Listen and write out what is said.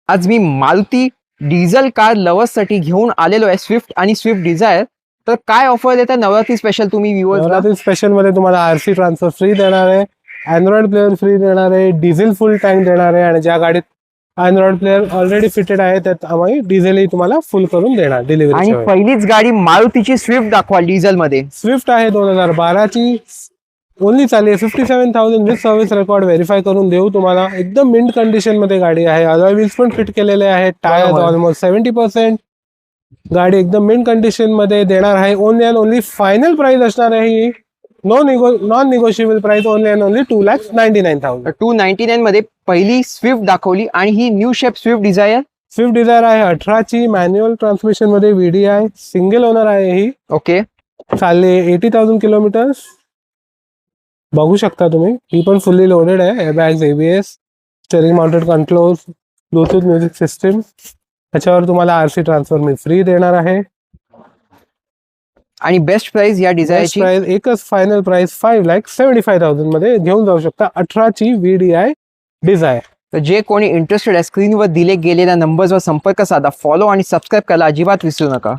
आज मी Maruti diesel car लवर्ससाठी घेऊन आलेलो आहे स्विफ्ट आणि स्विफ्ट डिझायर. तर काय ऑफर देता नवरात्री स्पेशल तुम्ही व्ह्यूअर्सला? नवरात्री स्पेशल मध्ये तुम्हाला आरसी ट्रान्सफर फ्री देणार आहे, अँड्रॉइड प्लेअर फ्री देणार आहे, डिझेल फुल टँक देणार आहे आणि ज्या गाडीत अँड्रॉइड प्लेअर ऑलरेडी फिटेड आहे त्यात आम्ही डिझेलही तुम्हाला फुल करून देणार आणि डिलिव्हरी. पहिलीच गाडी मारुतीची स्विफ्ट दाखवा डिझेल मध्ये. स्विफ्ट आहे 2012 ची, ओनली चालली आहे 57,000 विथ सर्व्हिस रेकॉर्ड व्हेरीफाय करून देऊ तुम्हाला. एकदम मिंट कंडिशन मध्ये गाडी आहे, अलॉय व्हील्स पण फिट केलेले आहेत, टायर बरोबर. ऑलमोस्ट 70%. गाडी एकदम मिंट कंडिशन मध्ये देणार आहे. Only and only final price असणार आहे ही non negotiable price, only and only 2,99,000. 299 मध्ये पहिली स्विफ्ट दाखवली आणि ही new shape Swift Dzire. Swift Dzire आहे 18 ची, मॅन्युअल ट्रान्समिशन मध्ये, VDI, सिंगल ओनर आहे ही. ओके, चालले 80,000 किलोमीटर्स. बघू शकता तुम्ही, ही पण फुल्ली लोडेड आहे. Airbags, ABS, steering mounted controls, Bluetooth music system. त्याच्यावर तुम्हाला आरसी ट्रान्सफर मी फ्री देणार आहे. आणि बेस्ट प्राइस या डिझायरची प्राइस एकच फायनल प्राइस 5,75,000 मध्ये घेऊन जाऊ शकता 18 ची VDI डिझायर. तर जे कोणी इंटरेस्टेड आहे स्क्रीनवर दिले गेलेल्या नंबर्सवर संपर्क साधा, फॉलो आणि सबस्क्राईब करायला अजिबात विसरू नका.